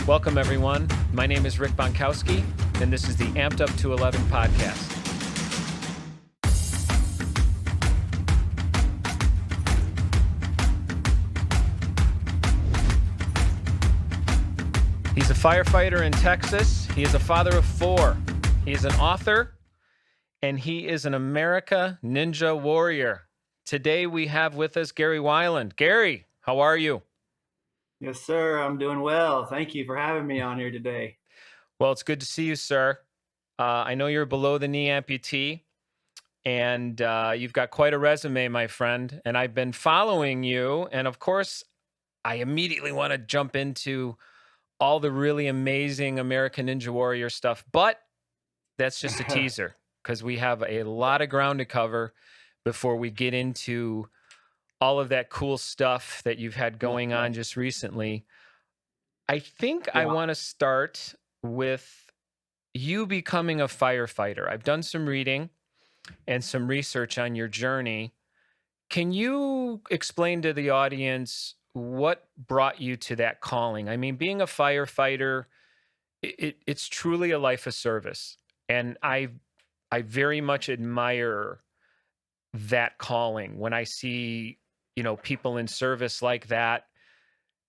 Welcome, everyone. My name is Rick Bontkowski, and this is the AMP'D UP211 Podcast. He's a firefighter in Texas. He is a father of 4. He is an author, and he is an America Ninja Warrior. Today, we have with us Gary Weiland. Gary, how are you? Yes, sir. I'm doing well. Thank you for having me on here today. Well, it's good to see you, sir. I know you're a below-the-knee amputee, and you've got quite a resume, my friend. And I've been following you, and of course, I immediately want to jump into all the really amazing American Ninja Warrior stuff. But that's just a teaser, because we have a lot of ground to cover before we get into all of that cool stuff that you've had going on just recently. I think I want to start with you becoming a firefighter. I've done some reading and some research on your journey. Can you explain to the audience what brought you to that calling? I mean, being a firefighter, it's truly a life of service. And I very much admire that calling when I see, people in service like that,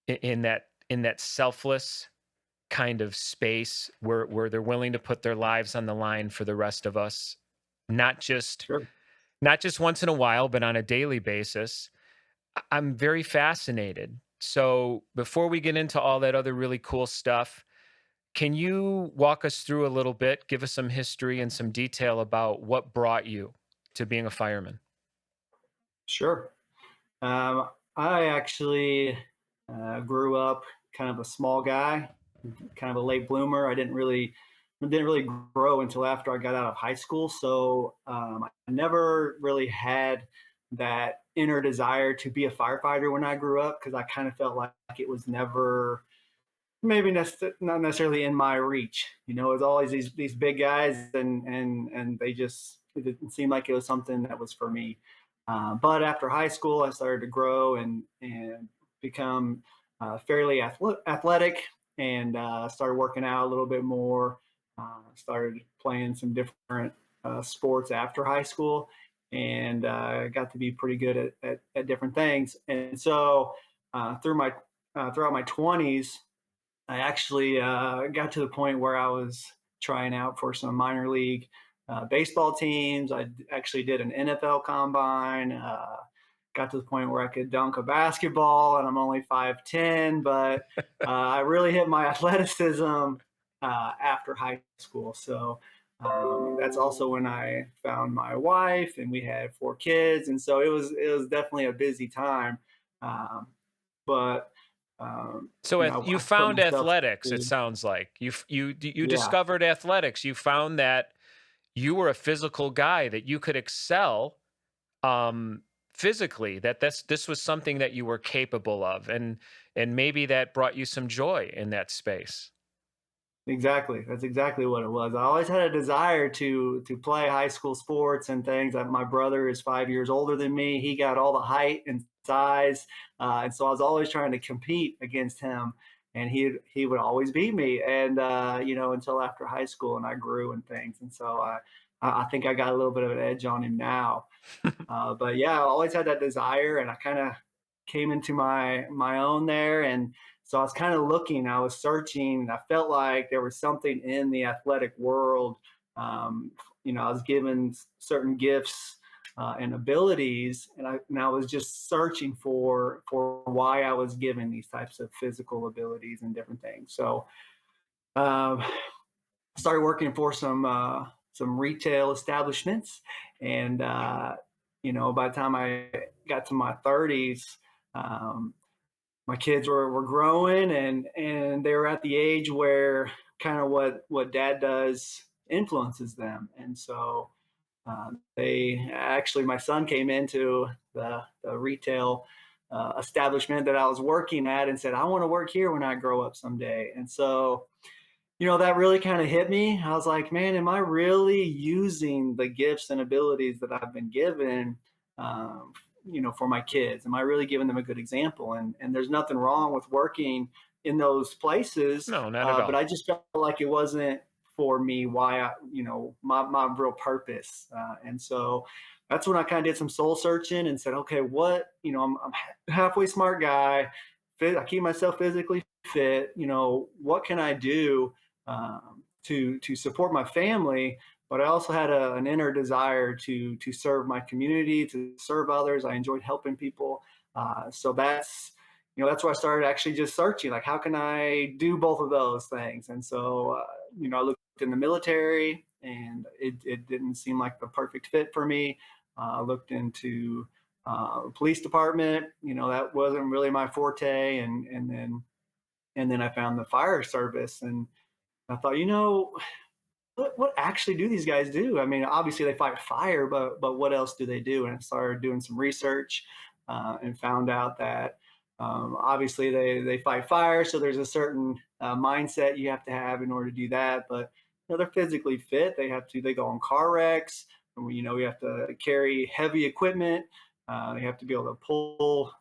in that selfless kind of space where they're willing to put their lives on the line for the rest of us, not just once in a while, but on a daily basis. I'm very fascinated. So before we get into all that other really cool stuff, can you walk us through a little bit, give us some history and some detail about what brought you to being a fireman? Sure. I actually grew up kind of a small guy, kind of a late bloomer. I didn't really grow until after I got out of high school. So I never really had that inner desire to be a firefighter when I grew up, because I kind of felt like it was never not necessarily in my reach. It was always these big guys, and it didn't seem like it was something that was for me. But after high school, I started to grow and become fairly athletic, and started working out a little bit more. Started playing some different sports after high school, and got to be pretty good at different things. And so throughout my 20s, I actually got to the point where I was trying out for some minor league baseball teams. I actually did an NFL combine, got to the point where I could dunk a basketball, and I'm only 5'10", but I really hit my athleticism after high school. So that's also when I found my wife, and we had 4 kids. And so it was definitely a busy time. So you found athletics, it sounds like. You discovered athletics. You found that you were a physical guy, that you could excel physically, that this was something that you were capable of, and maybe that brought you some joy in that space. Exactly. That's exactly what it was. I always had a desire to play high school sports and things. My brother is 5 years older than me. He got all the height and size, and so I was always trying to compete against him, and he would always beat me. And until after high school, and I grew and things, and so I think I got a little bit of an edge on him now. But yeah, I always had that desire, and I kind of came into my own there. And so I was kind of looking, I was searching, I felt like there was something in the athletic world. I was given certain gifts and abilities, and I was just searching for why I was given these types of physical abilities and different things. So I started working for some retail establishments, and by the time I got to my 30s, my kids were growing, and they were at the age where kind of what dad does influences them. And so my son came into the retail establishment that I was working at and said, I want to work here when I grow up someday. And so, that really kind of hit me. I was like, man, am I really using the gifts and abilities that I've been given for my kids? Am I really giving them a good example? And there's nothing wrong with working in those places, No, not at but all. I just felt like it wasn't for me. Why I, my real purpose, and so that's when I kind of did some soul searching and said, okay, what, I'm halfway smart guy. I keep myself physically fit. What can I do to support my family? But I also had an inner desire to serve my community, to serve others. I enjoyed helping people. So that's where I started actually just searching, like, how can I do both of those things? And so, I looked in the military, and it didn't seem like the perfect fit for me. I looked into police department. That wasn't really my forte, and then I found the fire service, and I thought, what actually do these guys do? I mean, obviously they fight fire, but what else do they do? And I started doing some research, and found out that obviously they fight fire, so there's a certain mindset you have to have in order to do that. But they're physically fit. They go on car wrecks. And, we have to carry heavy equipment. They have to be able to pull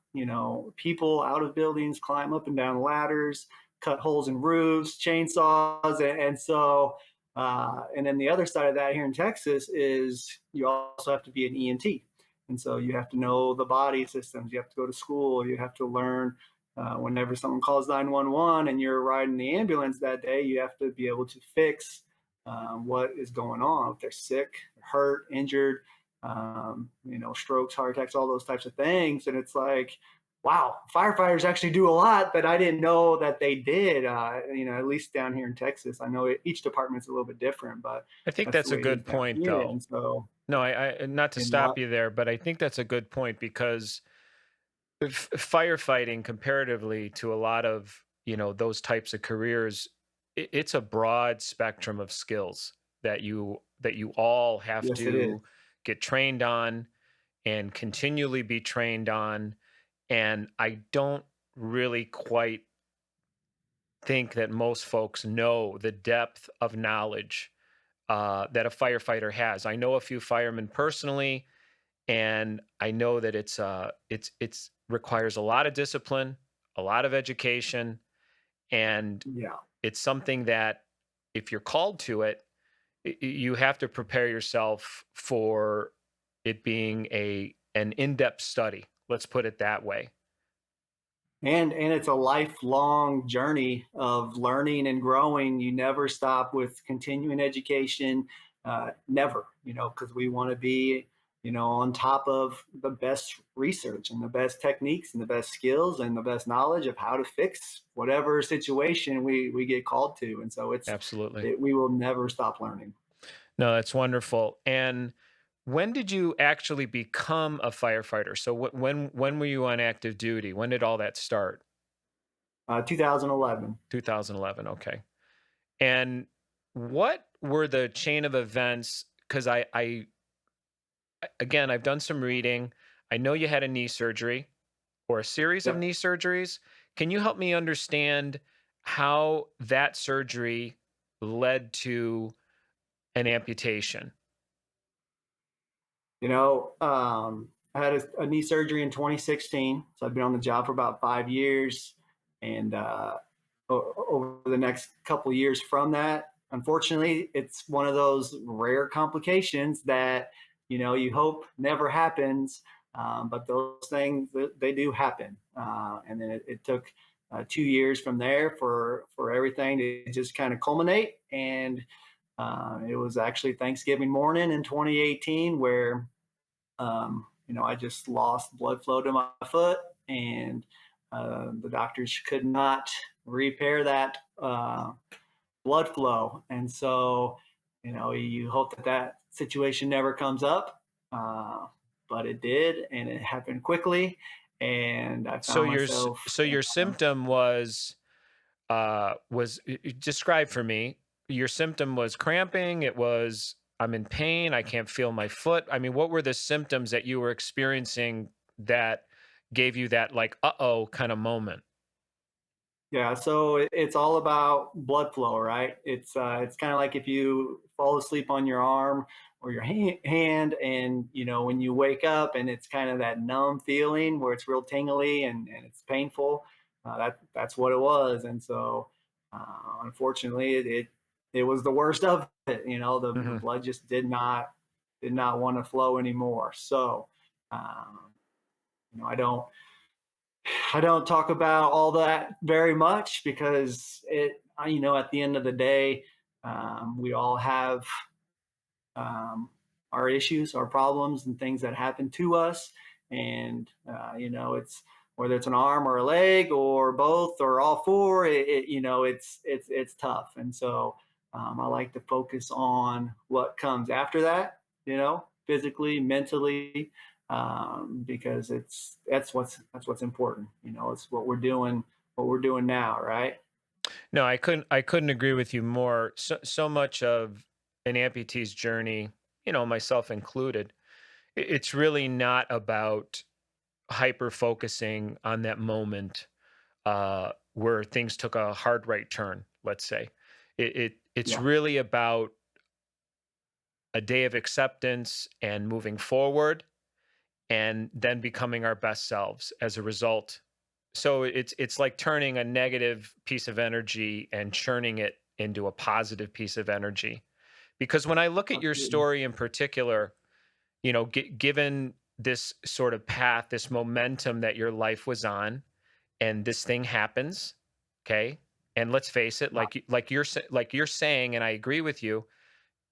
people out of buildings, climb up and down ladders, cut holes in roofs, chainsaws, and so. And then the other side of that here in Texas is you also have to be an EMT. And so you have to know the body systems. You have to go to school. You have to learn whenever someone calls 911 and you're riding the ambulance that day, you have to be able to fix what is going on. If they're sick, hurt, injured, strokes, heart attacks, all those types of things. And it's like, wow, firefighters actually do a lot that I didn't know that they did. At least down here in Texas, I know each department's a little bit different, but I think that's that's the a way it is good down point, here. though. And so, No, I not to in my, stop you there, but I think that's a good point because firefighting, comparatively to a lot of those types of careers, it's a broad spectrum of skills that you all have yes, it is. to get trained on and continually be trained on. And I don't really quite think that most folks know the depth of knowledge that a firefighter has. I know a few firemen personally, and I know that it's requires a lot of discipline, a lot of education, and Yeah. it's something that if you're called to it, you have to prepare yourself for it being an in-depth study. Let's put it that way. And it's a lifelong journey of learning and growing. You never stop with continuing education, never, because we want to be, on top of the best research and the best techniques and the best skills and the best knowledge of how to fix whatever situation we get called to. And so Absolutely. we will never stop learning. No, that's wonderful. And when did you actually become a firefighter? So when were you on active duty? When did all that start? 2011. 2011. Okay. And what were the chain of events? Because again, I've done some reading. I know you had a knee surgery or a series of Yep. knee surgeries. Can you help me understand how that surgery led to an amputation? I had a knee surgery in 2016, so I've been on the job for about 5 years, and over the next couple of years from that, unfortunately, it's one of those rare complications that you hope never happens, but those things they do happen, and then it took 2 years from there for everything to just kind of culminate, and it was actually Thanksgiving morning in 2018 where I just lost blood flow to my foot, and the doctors could not repair that blood flow. And so, you hope that situation never comes up, uh, but it did, and it happened quickly. And I So found myself, your symptom was describe for me. Your symptom was cramping. It was I'm in pain. I can't feel my foot. I mean, what were the symptoms that you were experiencing that gave you that like uh-oh kind of moment? yeah. So it's all about blood flow, right? It's kind of like if you fall asleep on your arm or your hand, and when you wake up and it's kind of that numb feeling where it's real tingly and it's painful. That's what it was. And so, unfortunately, it was the worst of it. The Hmm. blood just did not want to flow anymore. So, um, I don't talk about all that very much because at the end of the day, we all have um, our issues, our problems, and things that happen to us. And it's whether it's an arm or a leg or both or all four. It's tough. And so I like to focus on what comes after that. Physically, mentally, because that's what's important. It's what we're doing now, right? No, I couldn't agree with you more. So much of an amputee's journey, myself included, it's really not about hyper focusing on that moment where things took a hard right turn, let's say. It's Yeah, really about a day of acceptance and moving forward, and then becoming our best selves as a result. So it's like turning a negative piece of energy and churning it into a positive piece of energy. Because when I look at your absolutely. story in particular, given this sort of path, this momentum that your life was on, and this thing happens, okay? And let's face it, Yeah, like you're saying, and I agree with you,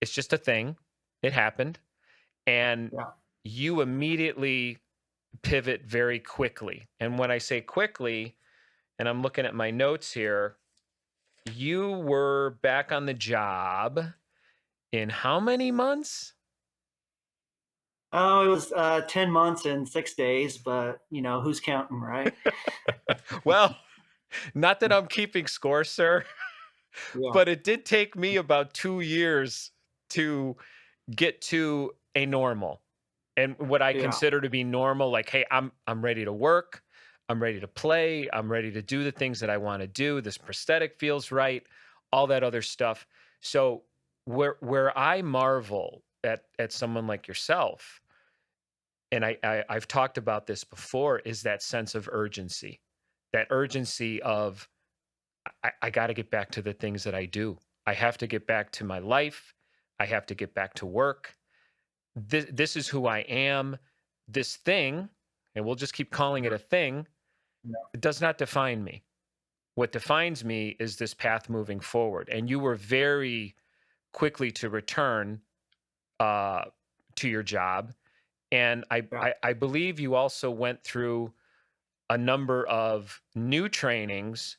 it's just a thing. It happened, and yeah. you immediately pivot very quickly. And when I say quickly, and I'm looking at my notes here, you were back on the job in how many months? Oh, it was 10 months and 6 days, but who's counting, right? Well, not that I'm keeping score, sir, Yeah, but it did take me about 2 years to get to a normal. And what I yeah, consider to be normal, like, hey, I'm ready to work, I'm ready to play, I'm ready to do the things that I want to do. This prosthetic feels right, all that other stuff. So where I marvel at someone like yourself, and I've talked about this before, is that sense of urgency. That urgency of I got to get back to the things that I do. I have to get back to my life. I have to get back to work. This is who I am. This thing, and we'll just keep calling it a thing, yeah, it does not define me. What defines me is this path moving forward. And you were very quickly to return uh, to your job. And yeah, I believe you also went through a number of new trainings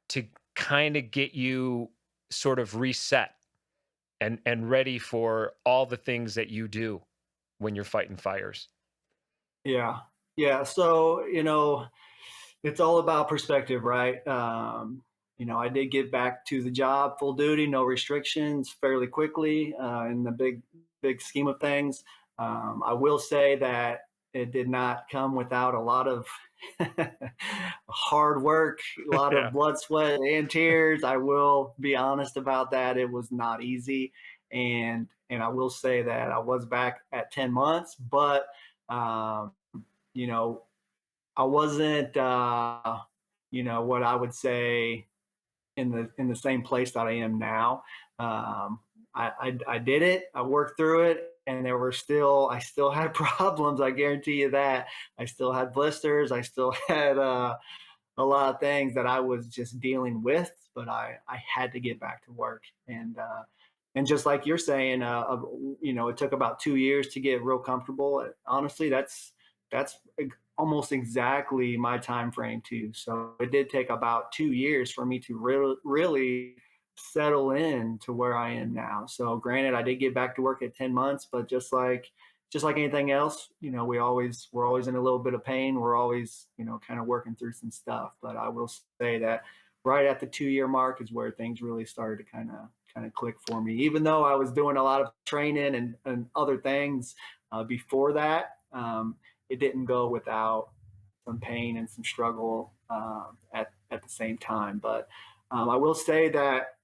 to kind of get you sort of reset and ready for all the things that you do when you're fighting fires. yeah, yeah. So it's all about perspective, right? I did get back to the job full duty, no restrictions, fairly quickly in the big scheme of things. I will say that it did not come without a lot of hard work, a lot of Yeah. blood, sweat, and tears. I will be honest about that. It was not easy, and I will say that I was back at 10 months, but um, you know I wasn't, what I would say in the same place that I am now. Um, I did it. I worked through it, and I still had problems. I guarantee you that. I still had blisters. I still had a lot of things that I was just dealing with, but I had to get back to work. And just like you're saying, it took about 2 years to get real comfortable. Honestly, that's almost exactly my time frame too. So it did take about 2 years for me to really settle in to where I am now. So granted, I did get back to work at 10 months, but just like anything else, we're always in a little bit of pain. We're always, kind of working through some stuff. But I will say that right at the 2 year mark is where things really started to kind of click for me. Even though I was doing a lot of training and other things before that, it didn't go without some pain and some struggle at the same time. But I will say that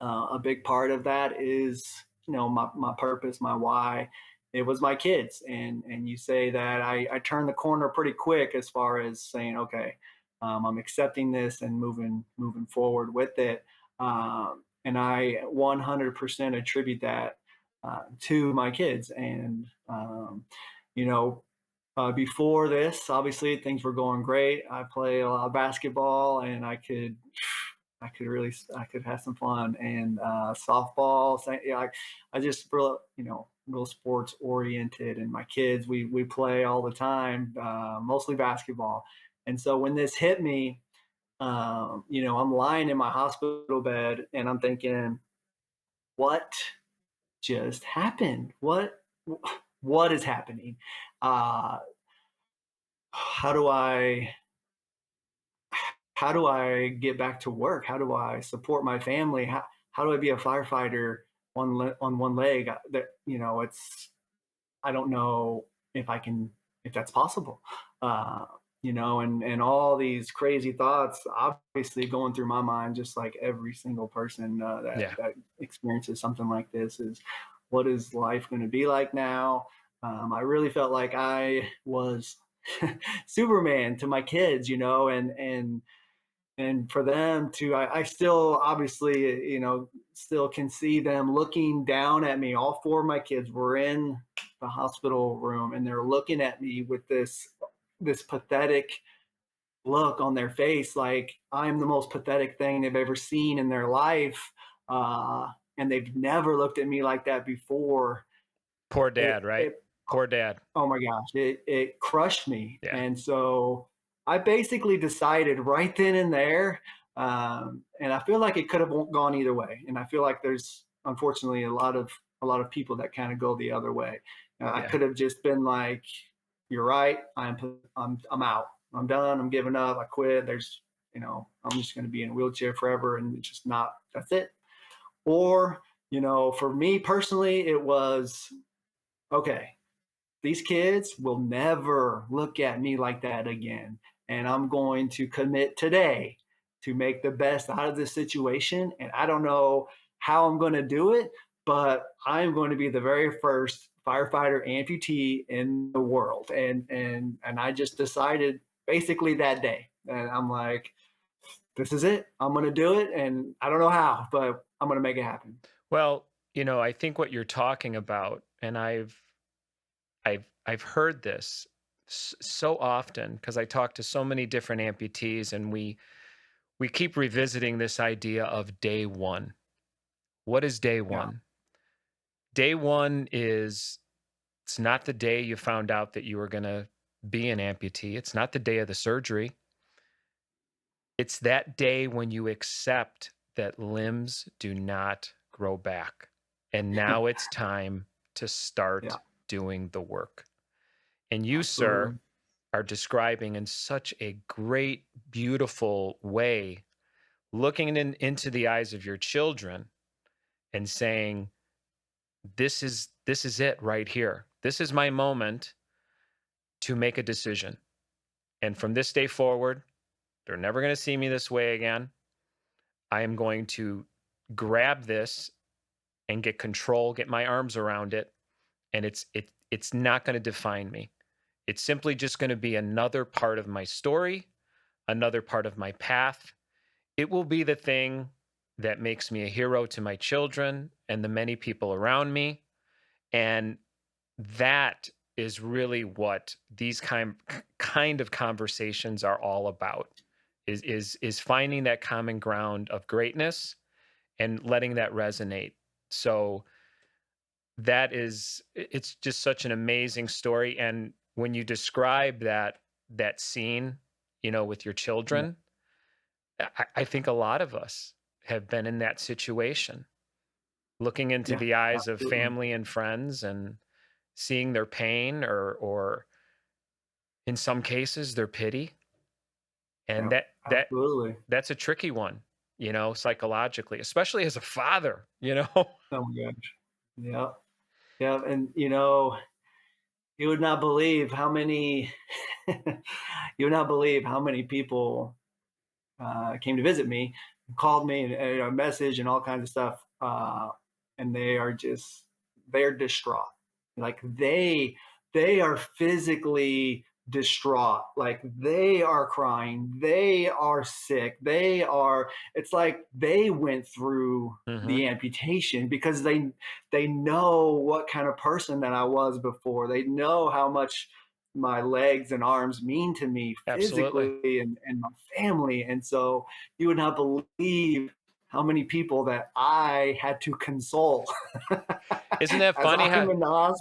a big part of that is, my purpose, my why. It was my kids, and you say that I turned the corner pretty quick as far as saying, okay, I'm accepting this and moving forward with it. And I 100% attribute that to my kids. And you know, before this, obviously things were going great. I play a lot of basketball, and I could have some fun. And softball, yeah, I just real sports oriented. And my kids, we play all the time, mostly basketball. And so when this hit me, I'm lying in my hospital bed, and I'm thinking, what just happened? What is happening? Uh, how do I how do I get back to work? How do I support my family? How do I be a firefighter on one leg? That it's I don't know if that's possible. Uh, and all these crazy thoughts obviously going through my mind, just like every single person Yeah. that experiences something like this, is what is life going to be like now? I really felt like I was Superman to my kids, and for them to, I still obviously, still can see them looking down at me. All four of my kids were in the hospital room, and they're looking at me with this pathetic look on their face, like I'm the most pathetic thing they've ever seen in their life. And they've never looked at me like that before. Poor dad, it, right? it Poor dad. Oh my gosh, it crushed me. Yeah. And so I basically decided right then and there, and I feel like it could have gone either way. And I feel like there's unfortunately a lot of people that kind of go the other way. I Yeah. could have just been like, "You're right. I'm out. I'm done. I'm giving up. I quit. I'm just going to be in a wheelchair forever, and it's just not. That's it." Or for me personally, it was okay, these kids will never look at me like that again. And I'm going to commit today to make the best out of this situation. And I don't know how I'm going to do it, but I'm going to be the very first firefighter amputee in the world. And I just decided basically that day. And I'm like, this is it. I'm going to do it. And I don't know how, but I'm going to make it happen. Well, I think what you're talking about, and I've heard this so often because I talk to so many different amputees, and we keep revisiting this idea of day one. What is day Yeah. one? Day one is, it's not the day you found out that you were going to be an amputee. It's not the day of the surgery. It's that day when you accept that limbs do not grow back. And now it's time to start Yeah, doing the work. And you, sir, absolutely. are describing in such a great, beautiful way, looking into the eyes of your children and saying, this is it right here. This is my moment to make a decision. And from this day forward, they're never going to see me this way again. I am going to grab this and get control, get my arms around it, and it's not going to define me. It's simply just going to be another part of my story, another part of my path. It will be the thing that makes me a hero to my children and the many people around me. And that is really what these kind of conversations are all about, is finding that common ground of greatness and letting that resonate. So it's just such an amazing story. And when you describe that scene, with your Yeah, children, I think a lot of us have been in that situation, looking into yeah, the eyes of absolutely. family and friends and seeing their pain, or in some cases their pity. And Yeah, that absolutely. that's a tricky one, psychologically, especially as a father. Oh my gosh. Yeah. Yeah. And you would not believe how many you would not believe how many people came to visit me, called me, and a message and all kinds of stuff. And they're distraught. Like they are physically distraught. Like they are crying, they are sick, it's like they went through Hmm. the amputation because they know what kind of person that I was before. They know how much my legs and arms mean to me Absolutely. physically and my family. And so you would not believe how many people that I had to console Isn't that as funny I'm how? in the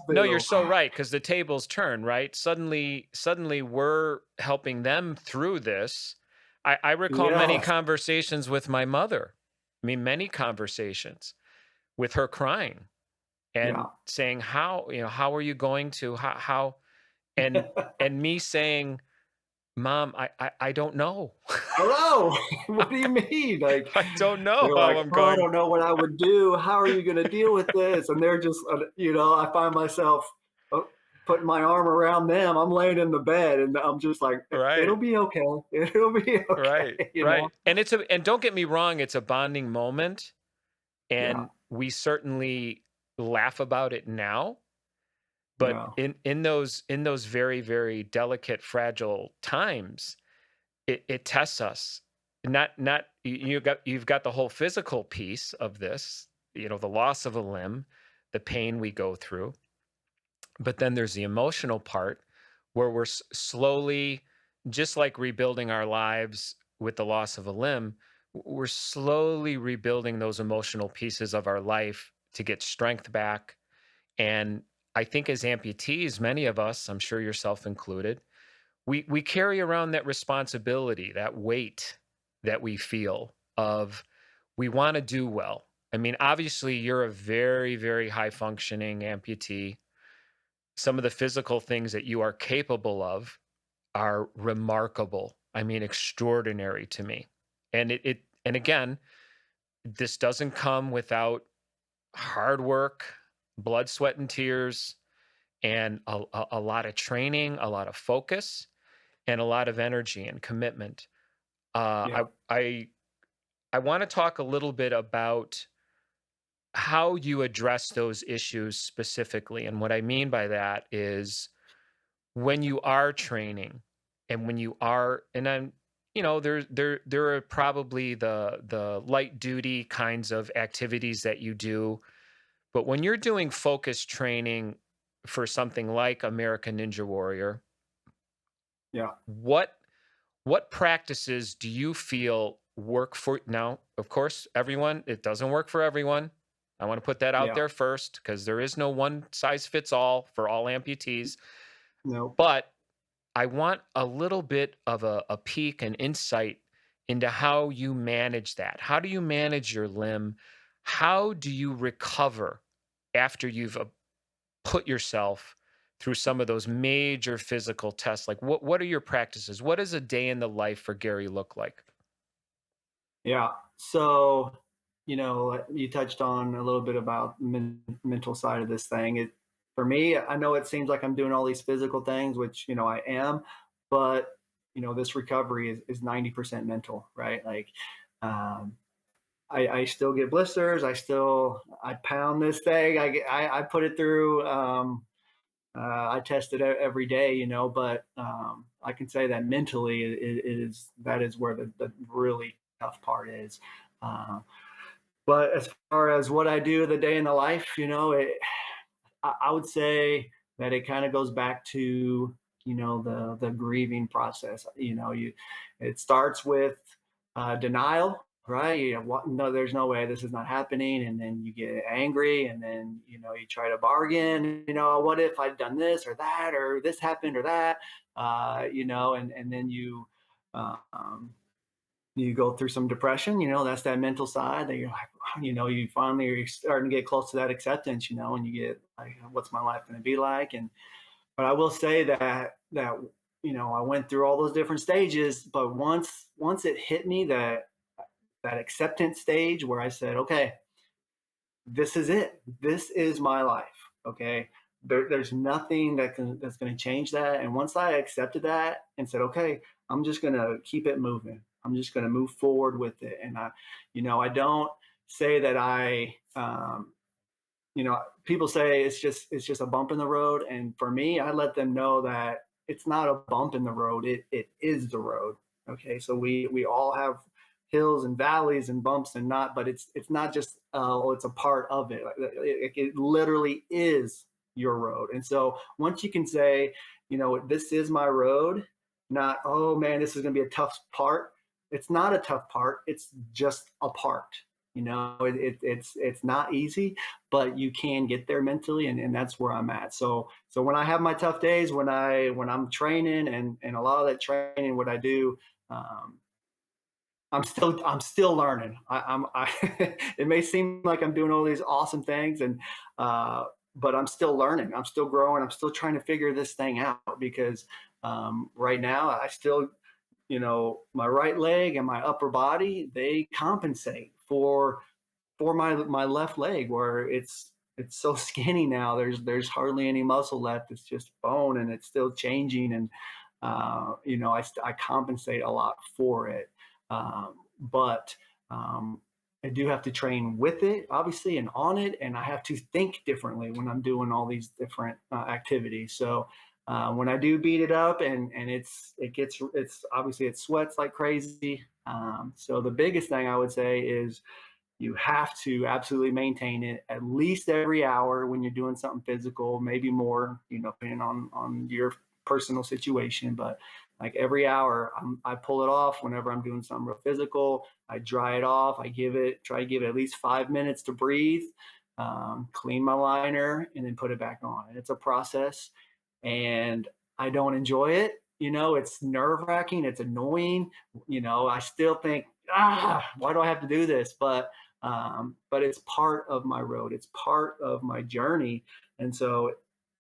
No, you're hospital. so right, because the tables turn, right? Suddenly we're helping them through this. I recall many Yes. conversations with my mother. I mean, many conversations with her crying and Yeah. saying, how are you going to, how, and, and me saying, Mom, I don't know. Hello. What do you mean? Like, I don't know they're how like, I'm oh, I going. don't know what I would do. How are you going to deal with this? And they're just, I find myself uh, putting my arm around them. I'm laying in the bed and I'm just like, Right. it'll be okay. It'll be Right. okay. Right. And don't get me wrong, it's a bonding moment. Yeah. And we certainly laugh about it now, but Yeah. in those very, very delicate, fragile times, it tests us. Not you've got the whole physical piece of this, the loss of a limb, the pain we go through, but then there's the emotional part where we're slowly, just like rebuilding our lives with the loss of a limb, we're slowly rebuilding those emotional pieces of our life to get strength back. And I think as amputees, many of us, I'm sure yourself included, we carry around that responsibility, that weight that we feel of we want to do well. I mean, obviously, you're a very, very high functioning amputee. Some of the physical things that you are capable of are remarkable. I mean, extraordinary to me. And again, this doesn't come without hard work, blood, sweat, and tears, and a lot of training, a lot of focus, and a lot of energy and commitment. Yeah. I want to talk a little bit about how you address those issues specifically. And what I mean by that is when you are training and when you are, and I'm, there are probably the light duty kinds of activities that you do, but when you're doing focus training for something like American Ninja Warrior, Yeah. what what practices do you feel work for? Now, of course, everyone, it doesn't work for everyone. I want to put that out Yeah. there first because there is no one size fits all for all amputees. No. But I want a little bit of a peek and insight into how you manage that. How do you manage your limb? How do you recover after you've put yourself through some of those major physical tests? Like what are your practices? What does a day in the life for Gary look like? Yeah. So, you touched on a little bit about mental side of this thing. For me, I know it seems like I'm doing all these physical things, which, I am, but, this recovery is 90% mental, right? Like, um, I still get blisters. I pound this thing. I put it through, I test it every day, but I can say that mentally that is where the really tough part is. Uh, but as far as what I do the day in the life, I would say that it kind of goes back to the grieving process. It starts with denial, right? What, no, there's no way this is not happening, and then you get angry, and then you try to bargain. What if I'd done this or that, or this happened or that, and then um, you go through some depression. That's that mental side that you're like, you finally are starting to get close to that acceptance. And you get like, what's my life going to be like? And but I will say that I went through all those different stages, but once it hit me that acceptance stage where I said, okay, this is it. This is my life. Okay. There's nothing that's going to change that. And once I accepted that and said, okay, I'm just going to keep it moving. I'm just going to move forward with it. And I don't say that people say it's just a bump in the road. And for me, I let them know that it's not a bump in the road. It is the road. Okay, so we all have hills and valleys and bumps and not, but it's not just it's a part of it. It literally is your road. And so once you can say, this is my road, not, oh man, this is going to be a tough part. It's not a tough part. It's just a part. It's not easy, but you can get there mentally, and that's where I'm at. So when I have my tough days, when I'm training, and a lot of that training, what I do, I'm still learning. It may seem like I'm doing all these awesome things, but I'm still learning. I'm still growing. I'm still trying to figure this thing out because right now I still, my right leg and my upper body, they compensate for my left leg, where it's so skinny now. There's hardly any muscle left. It's just bone, and it's still changing. And I compensate a lot for it, but I do have to train with it, obviously, and on it, and I have to think differently when I'm doing all these different activities. So when I do beat it up, and it's obviously it sweats like crazy. So the biggest thing I would say is you have to absolutely maintain it at least every hour when you're doing something physical, maybe more, depending on your personal situation. But like every hour, I pull it off whenever I'm doing something real physical. I dry it off. Try to give it at least 5 minutes to breathe, clean my liner, and then put it back on. And it's a process, and I don't enjoy it. It's nerve wracking. It's annoying. I still think, why do I have to do this? But it's part of my road. It's part of my journey. And so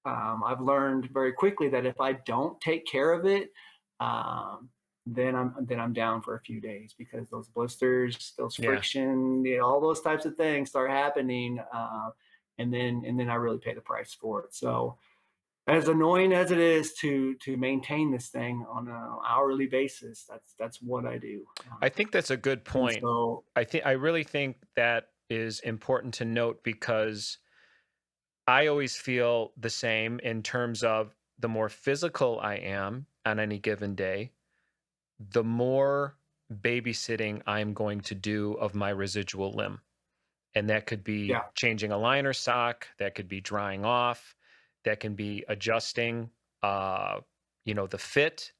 I've learned very quickly that if I don't take care of it, then I'm down for a few days, because those blisters, those Yeah. friction, all those types of things start happening, and then I really pay the price for it. So as annoying as it is to maintain this thing on an hourly basis, that's what I do. I think that's a good And point. so I really think that is important to note, because I always feel the same in terms of the more physical I am on any given day, the more babysitting I'm going to do of my residual limb. And that could be yeah, changing a liner sock, that could be drying off, that can be adjusting, the fit,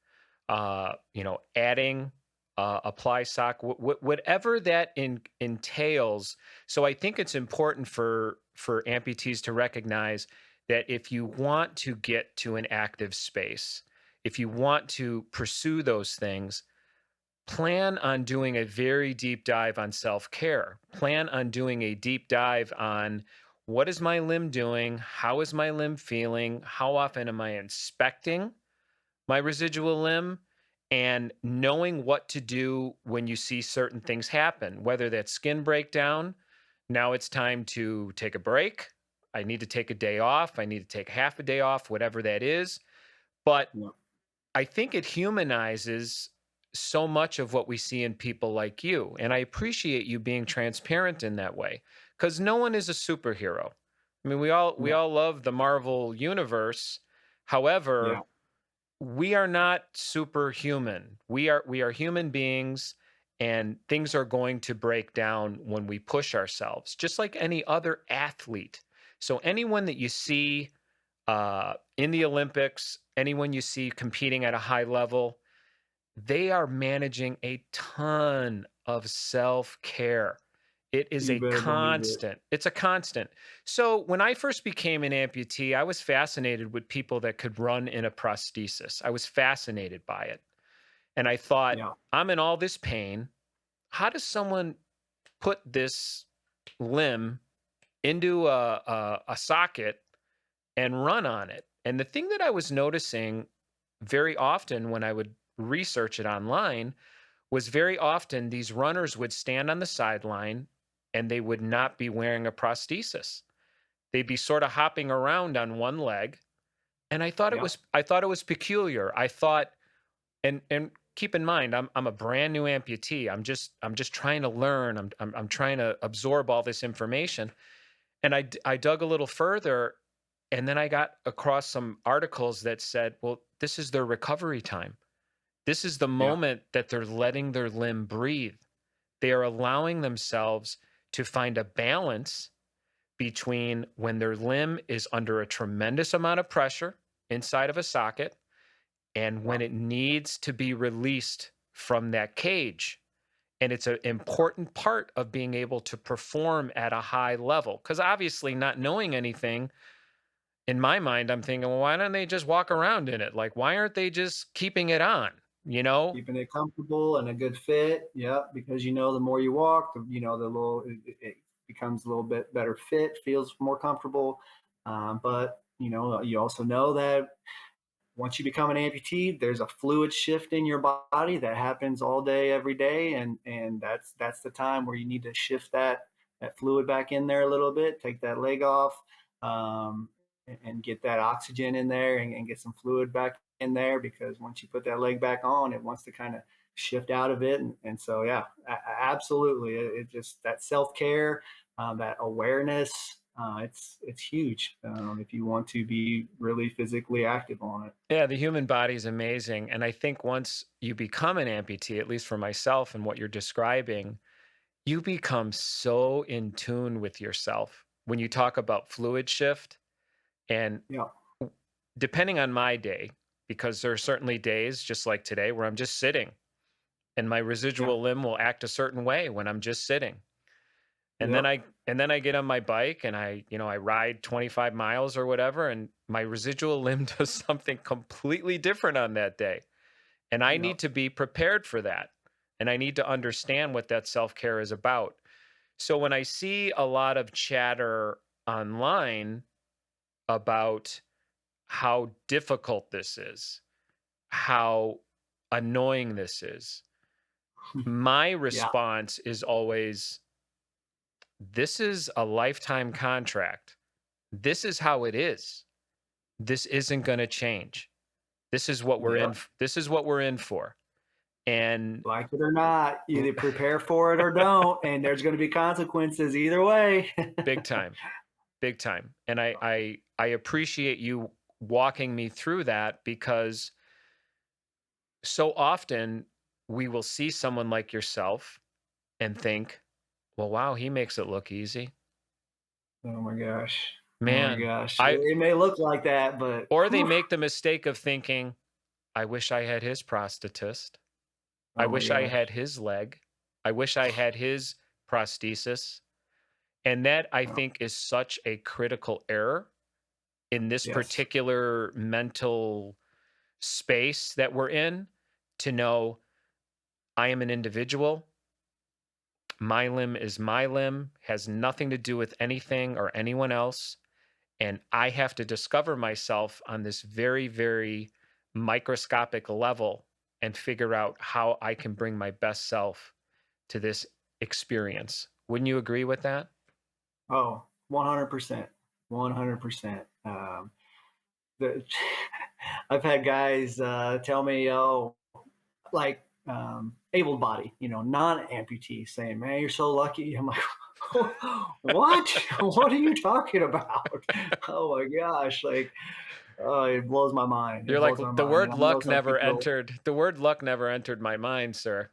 adding a ply sock, whatever that entails. So I think it's important for amputees to recognize that if you want to get to an active space, if you want to pursue those things, plan on doing a very deep dive on self care. Plan on doing a deep dive on what is my limb doing? How is my limb feeling? How often am I inspecting my residual limb? And knowing what to do when you see certain things happen, whether that's skin breakdown. Now it's time to take a break. I need to take a day off. I need to take half a day off, whatever that is. But yeah, I think it humanizes so much of what we see in people like you. And I appreciate you being transparent in that way, because no one is a superhero. I mean, we yeah, all love the Marvel universe. However, yeah, we are not superhuman. We are human beings, and things are going to break down when we push ourselves, just like any other athlete. So anyone that you see in the Olympics, anyone you see competing at a high level, they are managing a ton of self care. It is you a better believe it. constant. It's a constant. So when I first became an amputee, I was fascinated with people that could run in a prosthesis. I was fascinated by it. And I thought, Yeah, I'm in all this pain. How does someone put this limb into a socket and run on it? And the thing that I was noticing very often when I would research it online was very often these runners would stand on the sideline and they would not be wearing a prosthesis. They'd be sort of hopping around on one leg. And yeah, I thought it was peculiar. I thought, and keep in mind, I'm a brand new amputee. I'm just trying to learn. I'm trying to absorb all this information. And I dug a little further, And then I got across some articles that said, well, this is their recovery time. This is the Yeah. moment that they're letting their limb breathe. They are allowing themselves to find a balance between when their limb is under a tremendous amount of pressure inside of a socket and Yeah. when it needs to be released from that cage. And it's an important part of being able to perform at a high level. Because obviously, not knowing anything, in my mind, I'm thinking, well, why don't they just walk around in it? Like, why aren't they just keeping it on? You know? Keeping it comfortable and a good fit. Yeah, because the more you walk, the little it becomes a little bit better fit, feels more comfortable. But you also know that once you become an amputee, there's a fluid shift in your body that happens all day, every day, and that's the time where you need to shift that fluid back in there a little bit, take that leg off, and get that oxygen in there and get some fluid back in there, because once you put that leg back on, it wants to kind of shift out of it, and so yeah, absolutely, it just that self-care, that awareness. It's huge if you want to be really physically active on it. Yeah, the human body is amazing. And I think once you become an amputee, at least for myself and what you're describing, you become so in tune with yourself. When you talk about fluid shift, and Yeah, depending on my day, because there are certainly days just like today where I'm just sitting and my yeah, residual limb will act a certain way when I'm just sitting. And then yep, I get on my bike and I ride 25 miles or whatever, and my residual limb does something completely different on that day. And I yep. need to be prepared for that. And I need to understand what that self-care is about. So when I see a lot of chatter online about how difficult this is, how annoying this is, my Yeah, response is always, this is a lifetime contract. This is how it is. This isn't going to change. This is what we're in. yep. This is what we're in for. And Like it or not, you either prepare for it or don't, and there's going to be consequences either way. big time, big time. And I appreciate you walking me through that, because so often we will see someone like yourself and think, well, wow, he makes it look easy. Oh my gosh. Oh my Man, gosh. I It may look like that, but or they whew, make the mistake of thinking, I wish I had his prosthetist. I oh my wish I gosh. had his leg. I wish I had his prosthesis. And that, I Oh, think, is such a critical error in this yes. particular mental space that we're in, to know I am an individual. My limb is my limb, has nothing to do with anything or anyone else. And I have to discover myself on this very, very microscopic level and figure out how I can bring my best self to this experience. Wouldn't you agree with that? Oh, 100%. 100%. The, I've had guys tell me, oh, like able body, non amputee, saying, "Man, you're so lucky." I'm like, "What? What are you talking about?" Oh my gosh! Like, it blows my mind. It You're like, blows my the mind, and word I know luck some never people. entered. The word luck never entered my mind, sir.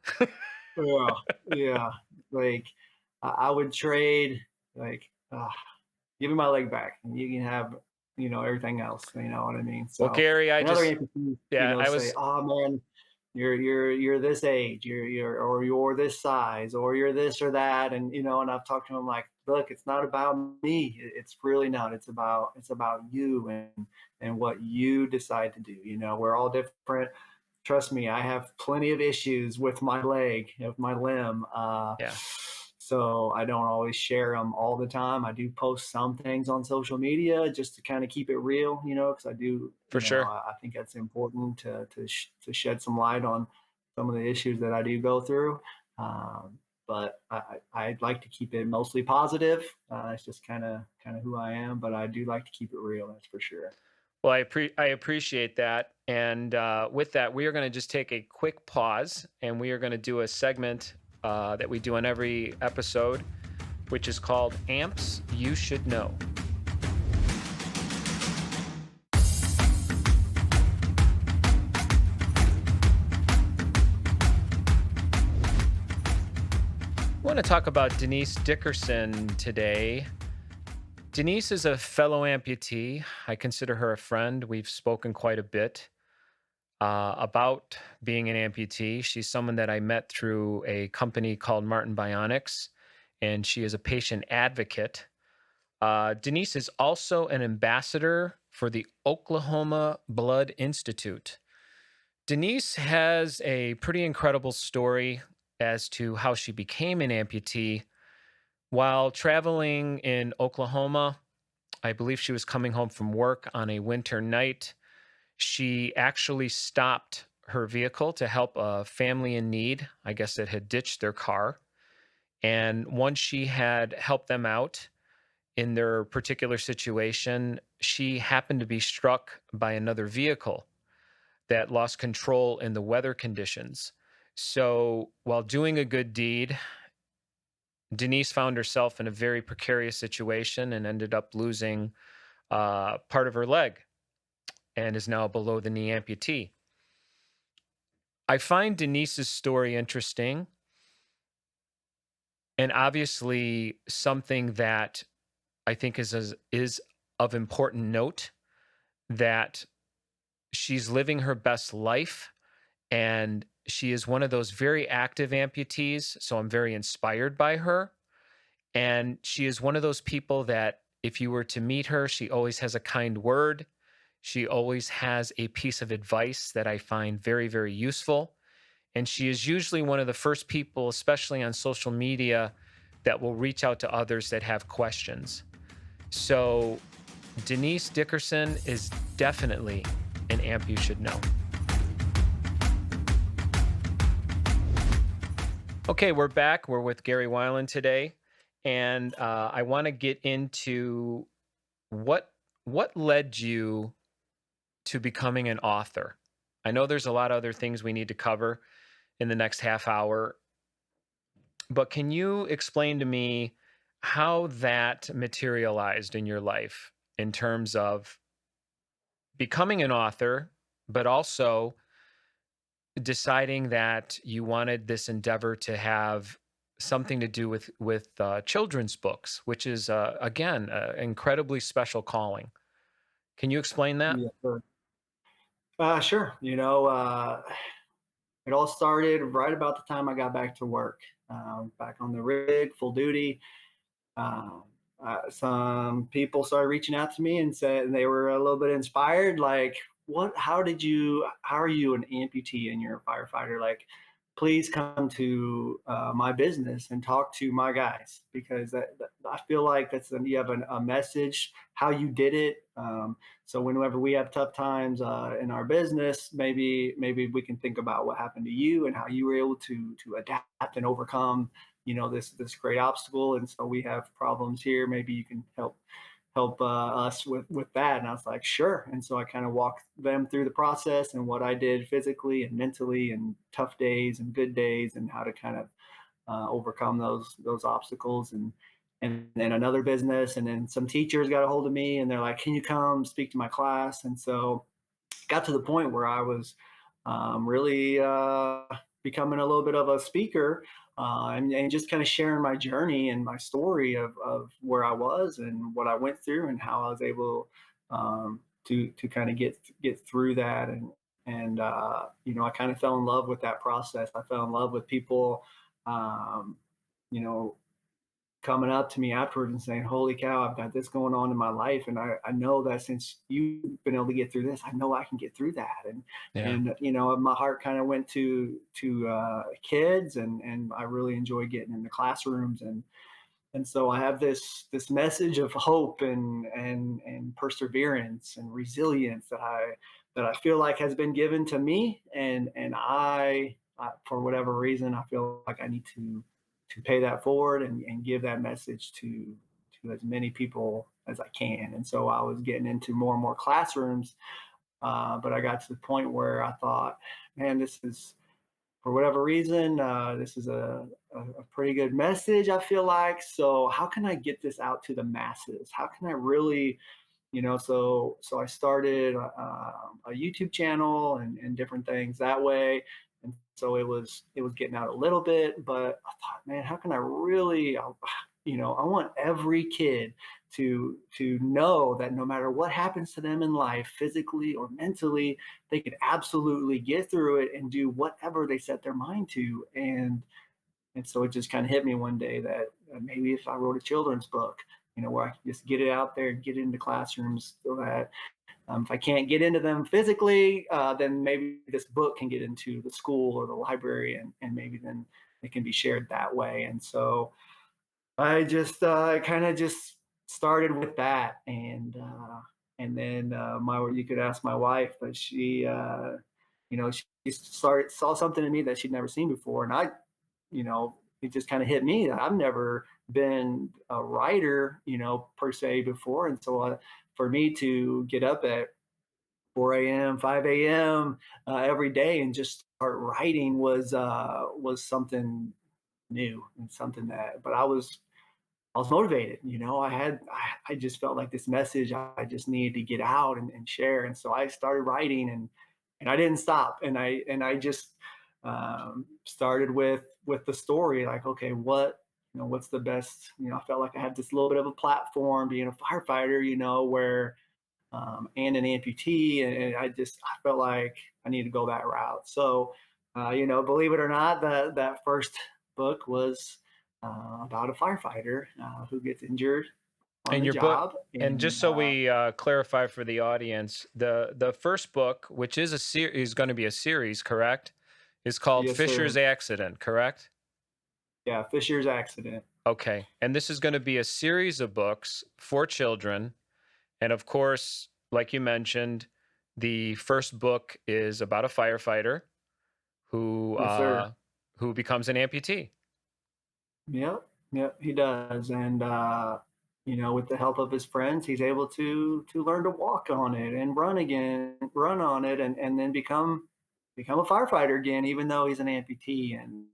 Yeah, yeah. Like, I would trade. Like, give me my leg back, and you can have, everything else. You know what I mean? Well, So, Gary, and other amputees, yeah, I say, was, "Oh man, you're this age, or you're this size, or you're this or that," and I've talked to them like, "Look, it's not about me. It's really not. It's about you and what you decide to do. We're all different. Trust me, I have plenty of issues with my leg, with my limb. yeah, So I don't always share them all the time. I do post some things on social media just to kind of keep it real, because I do, for sure. I think that's important to shed some light on some of the issues that I do go through. But I'd like to keep it mostly positive. It's just kind of who I am, but I do like to keep it real. That's for sure. Well, I appreciate that. And with that, we are going to just take a quick pause, and we are going to do a segment that we do on every episode, which is called Amps You Should Know. want to talk about Denise Dickerson today. Denise is a fellow amputee. I consider her a friend. We've spoken quite a bit about being an amputee. She's someone that I met through a company called Martin Bionics, and she is a patient advocate. Denise is also an ambassador for the Oklahoma Blood Institute. Denise has a pretty incredible story as to how she became an amputee. While traveling in Oklahoma, I believe she was coming home from work on a winter night. She actually stopped her vehicle to help a family in need. I guess that had ditched their car. And once she had helped them out in their particular situation, she happened to be struck by another vehicle that lost control in the weather conditions. So while doing a good deed, Denise found herself in a very precarious situation and ended up losing part of her leg and is now below the knee amputee. I find Denise's story interesting and obviously something that I think is of important note, that she's living her best life and she is one of those very active amputees. So I'm very inspired by her. And she is one of those people that if you were to meet her, she always has a kind word. She always has a piece of advice that I find very, very useful. And she is usually one of the first people, especially on social media, that will reach out to others that have questions. So Denise Dickerson is definitely an amp you should know. Okay, we're back. We're with Gary Weiland today. And I want to get into what led you to becoming an author. I know there's a lot of other things we need to cover in the next half hour, but can you explain to me how that materialized in your life in terms of becoming an author, but also deciding that you wanted this endeavor to have something to do with children's books, which is again an incredibly special calling. Can you explain that? Yeah, sure. Sure. It all started right about the time I got back to work, back on the rig, full duty. Um, some people started reaching out to me and said and they were a little bit inspired, like, how are you an amputee and you're a firefighter? Like, please come to my business and talk to my guys because I feel like you have a message, how you did it. So whenever we have tough times in our business, maybe we can think about what happened to you and how you were able to adapt and overcome, this great obstacle. And so we have problems here. Maybe you can help us with that. And I was like, sure. And so I kind of walked them through the process and what I did physically and mentally, and tough days and good days, and how to kind of overcome those obstacles. And then another business, and then some teachers got a hold of me and they're like, can you come speak to my class? And so got to the point where I was really becoming a little bit of a speaker, and just kind of sharing my journey and my story of where I was and what I went through and how I was able to kind of get through that. And I kind of fell in love with that process. I fell in love with people, um, you know, coming up to me afterwards and saying, holy cow, I've got this going on in my life. And I know that since you've been able to get through this, I know I can get through that. And, Yeah. and my heart kind of went to kids, and I really enjoy getting in the classrooms. And so I have this message of hope and perseverance and resilience that I feel like has been given to me. And I for whatever reason, I feel like I need to pay that forward and give that message to as many people as I can. And so I was getting into more and more classrooms, but I got to the point where I thought, man, this is, for whatever reason, this is a pretty good message, I feel like. So how can I get this out to the masses? How can I really, so I started a YouTube channel and different things that way. And so it was getting out a little bit, but I thought, man, how can I really, I want every kid to know that no matter what happens to them in life, physically or mentally, they could absolutely get through it and do whatever they set their mind to. And so it just kind of hit me one day that maybe if I wrote a children's book, where I can just get it out there and get it into classrooms, so that if I can't get into them physically, then maybe this book can get into the school or the library, and maybe then it can be shared that way. And so I just kind of just started with that, and then my you could ask my wife, but she saw something in me that she'd never seen before, and it just kind of hit me that I've never been a writer, per se before, and so for me to get up at 4 a.m., 5 a.m. Every day and just start writing was something new and something that, but I was motivated. I just felt like this message I just needed to get out and share. And so I started writing, and I didn't stop. And I just started with the story, like, okay, what's the best, I felt like I had this little bit of a platform being a firefighter, where, and an amputee. And I felt like I needed to go that route. So, believe it or not, that first book was about a firefighter who gets injured on And the your book, job. and And just so we clarify for the audience, the first book, which is is going to be a series, correct, is called yes, Fisher's sir. Accident, correct? Yeah, Fisher's Accident. Okay. And this is going to be a series of books for children. And of course, like you mentioned, the first book is about a firefighter who Yes, sir. who becomes an amputee. Yep, yep, he does. And with the help of his friends, he's able to learn to walk on it and run again, run on it, and then become a firefighter again, even though he's an amputee. And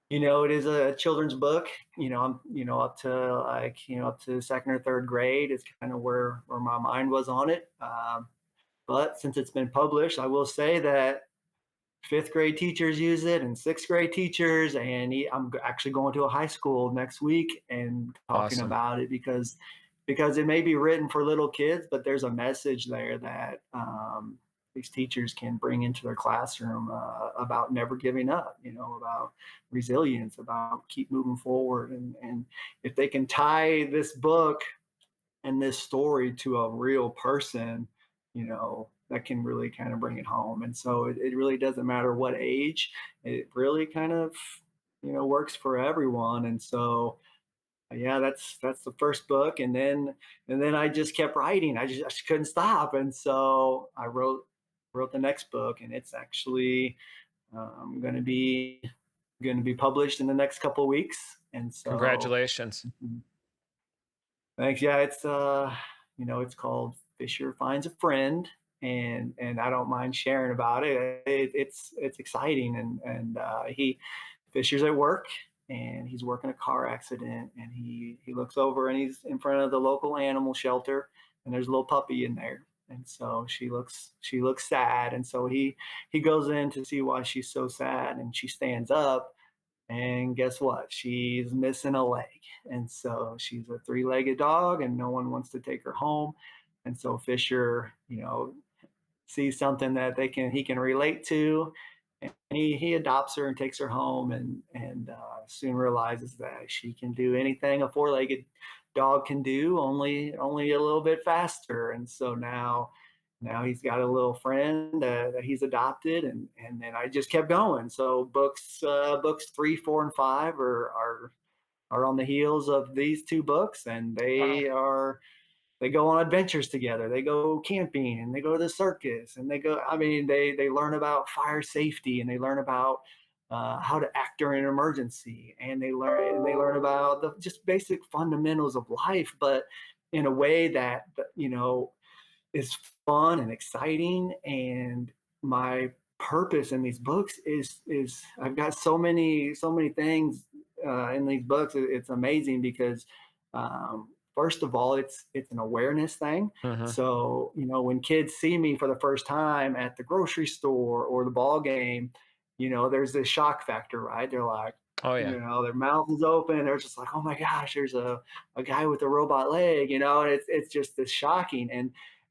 it is a children's book. I'm up to up to second or third grade is kind of where my mind was on it. But since it's been published, I will say that fifth grade teachers use it and sixth grade teachers, and I'm actually going to a high school next week and talking Awesome. about it because it may be written for little kids, but there's a message there that these teachers can bring into their classroom about never giving up, about resilience, about keep moving forward. And if they can tie this book and this story to a real person, that can really kind of bring it home. And so it really doesn't matter what age, it really kind of, works for everyone. And so, yeah, that's the first book. And then I just kept writing. I just couldn't stop. And so I wrote the next book, and it's actually going to be published in the next couple of weeks. And so, Congratulations. mhm. Thanks. Yeah, it's called Fisher Finds a Friend, and I don't mind sharing about it. It's exciting, and Fisher's at work, and he's working a car accident, and he looks over, and he's in front of the local animal shelter, and there's a little puppy in there. And so she looks sad, and so he goes in to see why she's so sad, and she stands up, and guess what? She's missing a leg. And so she's a three-legged dog, and no one wants to take her home. And so Fisher, sees something that he can relate to, and he adopts her and takes her home, and soon realizes that she can do anything a four-legged dog can do, only a little bit faster. And so now he's got a little friend that he's adopted, and then I just kept going. So books 3, 4, and 5 are on the heels of these two books, and Wow. they go on adventures together. They go camping, and they go to the circus, and they learn about fire safety, and they learn about how to act during an emergency, and they learn about the just basic fundamentals of life, but in a way that is fun and exciting. And my purpose in these books is I've got so many things in these books. It's amazing because first of all, it's an awareness thing. Hmm. So, when kids see me for the first time at the grocery store or the ball game, there's this shock factor, right? They're like, Oh yeah. their mouth is open. They're just like, oh my gosh, there's a guy with a robot leg, and it's just this shocking.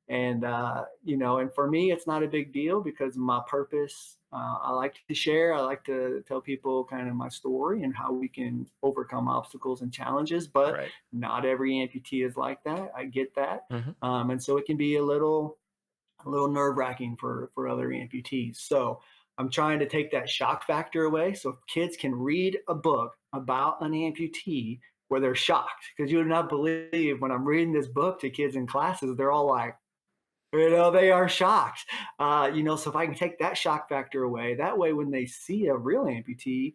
And for me, it's not a big deal because my purpose, I like to share. I like to tell people kind of my story and how we can overcome obstacles and challenges. But Right. not every amputee is like that. I get that, Hmm. and so it can be a little nerve wracking for other amputees. So I'm trying to take that shock factor away, so kids can read a book about an amputee where they're shocked, because you would not believe when I'm reading this book to kids in classes, they're all like, they are shocked. So if I can take that shock factor away, that way when they see a real amputee,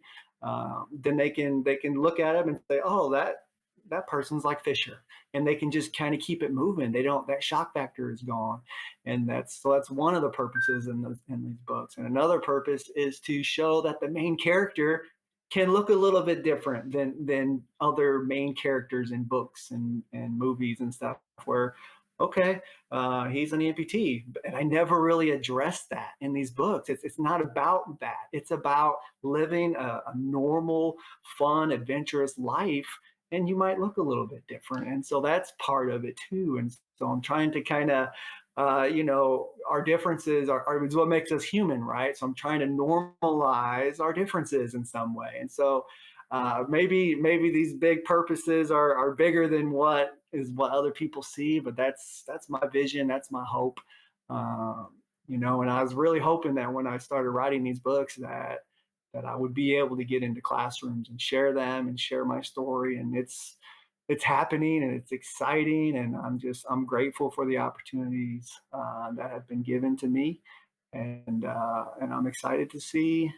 then they can look at him and say, "Oh, that person's like Fisher," and they can just kind of keep it moving. They don't that shock factor is gone, and that's one of the purposes in these books. And another purpose is to show that the main character can look a little bit different than other main characters in books and movies and stuff. Where okay, he's an amputee, and I never really addressed that in these books. It's not about that. It's about living a normal, fun, adventurous life, and you might look a little bit different, and so that's part of it too. And so I'm trying to kind of, our differences is what makes us human, right? So I'm trying to normalize our differences in some way, and so maybe these big purposes are bigger than what other people see, but that's my vision, that's my hope. And I was really hoping that when I started writing these books that I would be able to get into classrooms and share them and share my story, and it's happening and it's exciting, and I'm grateful for the opportunities that have been given to me, and I'm excited to see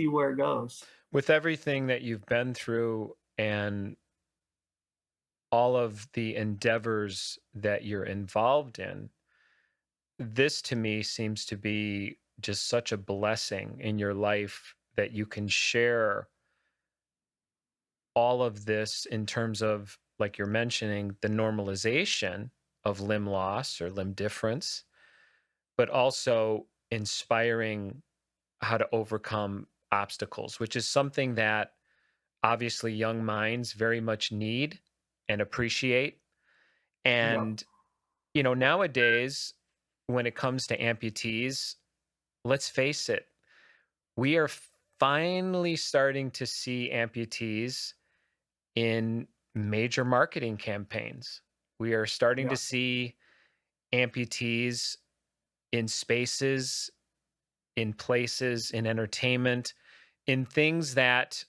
where it goes. With everything that you've been through and all of the endeavors that you're involved in, this to me seems to be just such a blessing in your life that you can share all of this in terms of, like you're mentioning, the normalization of limb loss or limb difference, but also inspiring how to overcome obstacles, which is something that obviously young minds very much need and appreciate. Yeah, And, nowadays, when it comes to amputees, let's face it, we are finally starting to see amputees in major marketing campaigns. We are starting to yeah, see amputees in spaces, in places, in entertainment, in things that,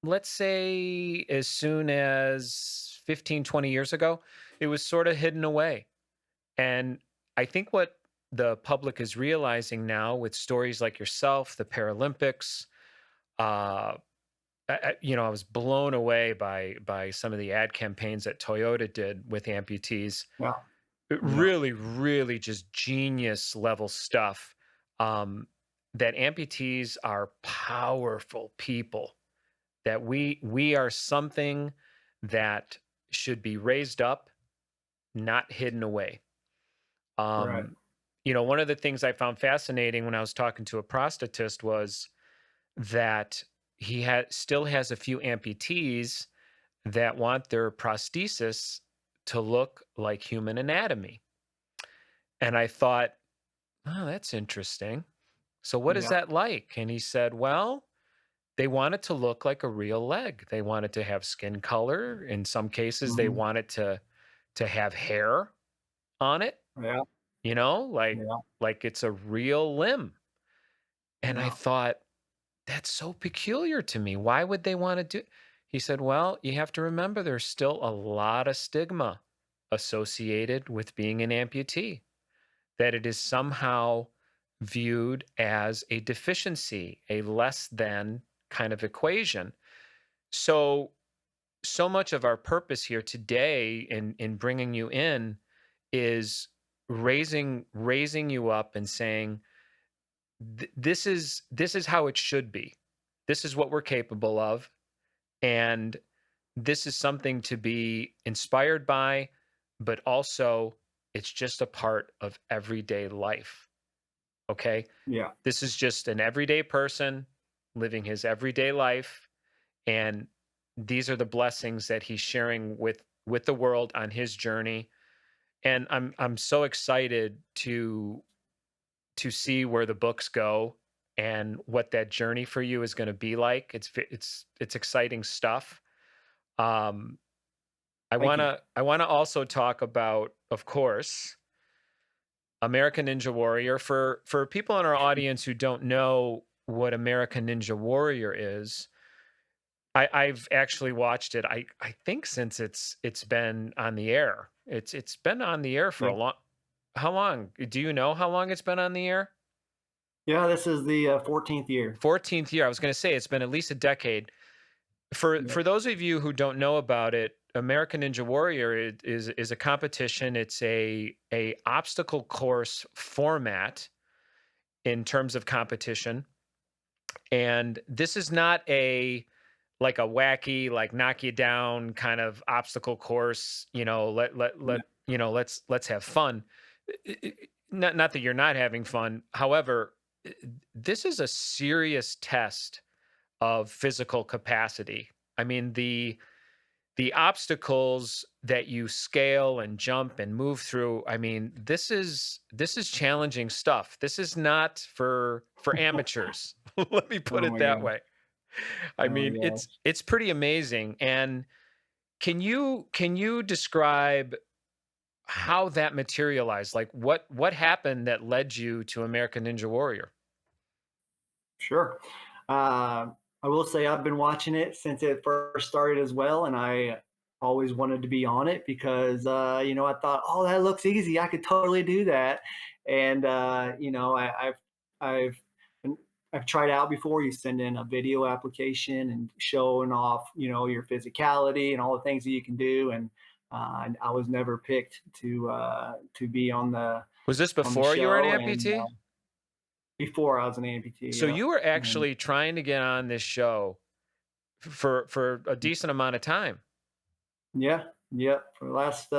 let's say, as soon as 15, 20 years ago, it was sort of hidden away. And I think what the public is realizing now with stories like yourself, the Paralympics, uh, I was blown away by some of the ad campaigns that Toyota did with amputees. yeah, yeah, Really, really just genius level stuff. Um, that amputees are powerful people. That we are something that should be raised up, not hidden away. right. Um, one of the things I found fascinating when I was talking to a prosthetist was that still has a few amputees that want their prosthesis to look like human anatomy. And I thought, oh, that's interesting. So what is Yeah, that like? And he said, well, they want it to look like a real leg. They want it to have skin color. In some cases, they mhm, want it to have hair on it, yeah, like yeah, it's a real limb. And I yeah, thought, that's so peculiar to me. Why would they want to do? He said, well, you have to remember there's still a lot of stigma associated with being an amputee, that it is somehow viewed as a deficiency, a less than kind of equation. So, so much of our purpose here today in bringing you in is raising you up and saying, this is how it should be. This is what we're capable of, and this is something to be inspired by, but also it's just a part of everyday life. Okay. Yeah. This is just an everyday person living his everyday life. And these are the blessings that he's sharing with the world on his journey. And I'm so excited to see where the books go and what that journey for you is going to be like. It's exciting stuff. Um, Thank you. I wanna also talk about, of course, American Ninja Warrior. For people in our audience who don't know what American Ninja Warrior is, I've actually watched it. I think since it's been on the air. It's been on the air for a Yeah. long. How long? Do you know how long it's been on the air? Yeah. This is the 14th year. 14th year. I was going to say it's been at least a decade. For Yep. those of you who don't know about it, American Ninja Warrior is a competition. It's a obstacle course format in terms of competition, and this is not a like a wacky, like knock you down kind of obstacle course. Yeah. Let's have fun. Not that you're not having fun. However, this is a serious test of physical capacity. I mean, the obstacles that you scale and jump and move through, I mean, this is challenging stuff. This is not for amateurs. Let me put Oh it my that gosh. way. I Oh my mean, gosh. it's pretty amazing. And can you describe how that materialized? Like what happened that led you to American Ninja Warrior? Sure. I will say I've been watching it since it first started as well, and I always wanted to be on it because I thought, oh, that looks easy. I could totally do that. And I've been- I've tried out before. You send in a video application and showing off, your physicality and all the things that you can do. And I was never picked to be Was this on the before you were an show. And amputee? before I was an amputee, So yeah. you were And actually trying to get on this show for a decent amount of time. yeah, yeah, for the last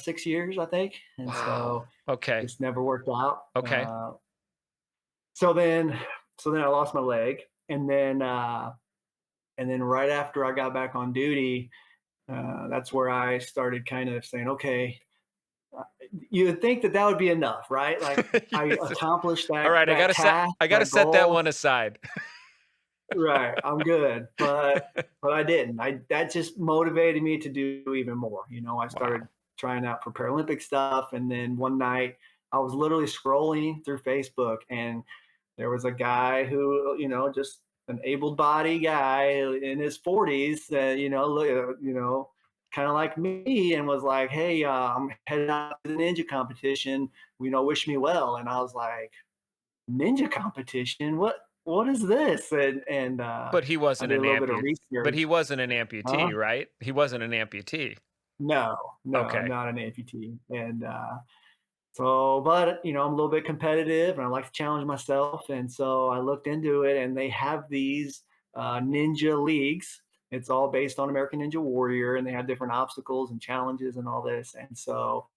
6 years, I think, and Wow. so Okay. just never worked out. Okay. So then, so then I lost my leg, and then right after I got back on duty, that's where I started kind of saying, okay, uh, you would think that that would be enough, right? Like I Yes. accomplished All right, that task, I gotta that set that goal. one aside. Right, I'm good, but I didn't. I That just motivated me to do even more. I started Wow. trying out for Paralympic stuff, and then one night I was literally scrolling through Facebook, and there was a guy who, just an able-bodied guy in his 40s, kind of like me, and was like, "Hey, I'm heading out to the ninja competition. Wish me well." And I was like, ninja competition? What is this? And But he I wasn't did a an little bit of amputee. But he research. wasn't an Huh? amputee, right? He wasn't an amputee. No, no, Okay. not an amputee. And so, but I'm a little bit competitive, and I like to challenge myself. And so I looked into it, and they have these ninja leagues. It's all based on American Ninja Warrior, and they have different obstacles and challenges and all this. And so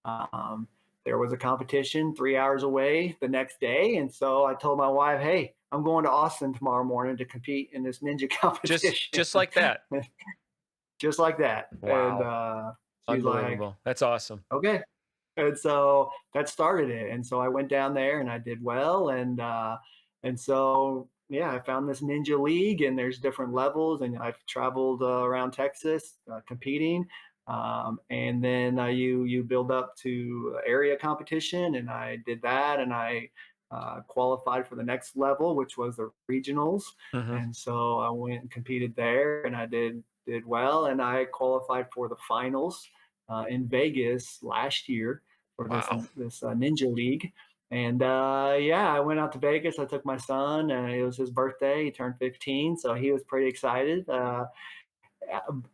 Um, there was a competition 3 hours away the next day. And so I told my wife, hey, I'm going to Austin tomorrow morning to compete in this ninja competition. Just like that. Just like that. And Wow. she's like, Unbelievable. That's awesome. okay. And so that started it. And so I went down there and I did well. And so, yeah, I found this ninja league, and there's different levels. And I've traveled around Texas competing. And then you build up to area competition. And I did that. And I qualified for the next level, which was the regionals. Mhm. And so I went and competed there, and I did well. And I qualified for the finals in Vegas last year for this Wow. this Ninja League. And yeah, I went out to Vegas. I took my son, and it was his birthday. He turned 15, so he was pretty excited.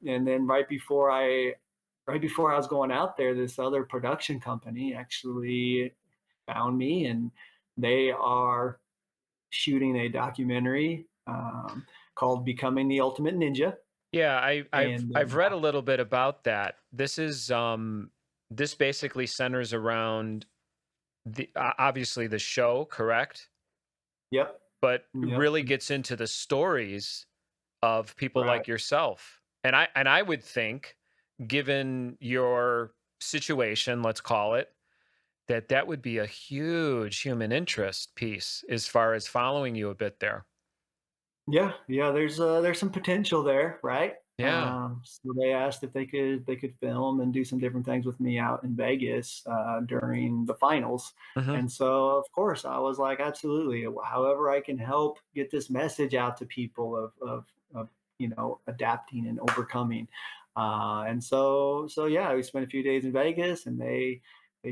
And then right before I was going out there, this other production company actually found me, and they are shooting a documentary called "Becoming the Ultimate Ninja." Yeah, And I've read a little bit about that. This basically centers around obviously the show, correct? yep, But yep, really gets into the stories of people right. like yourself. And I would think, given your situation, let's call it, that that would be a huge human interest piece as far as following you a bit there. Yeah, yeah. There's some potential there, right? Yeah. So they asked if they could film and do some different things with me out in Vegas during the finals, Hmm. and so of course I was like, absolutely. However, I can help get this message out to people of adapting and overcoming, and so yeah, we spent a few days in Vegas, and they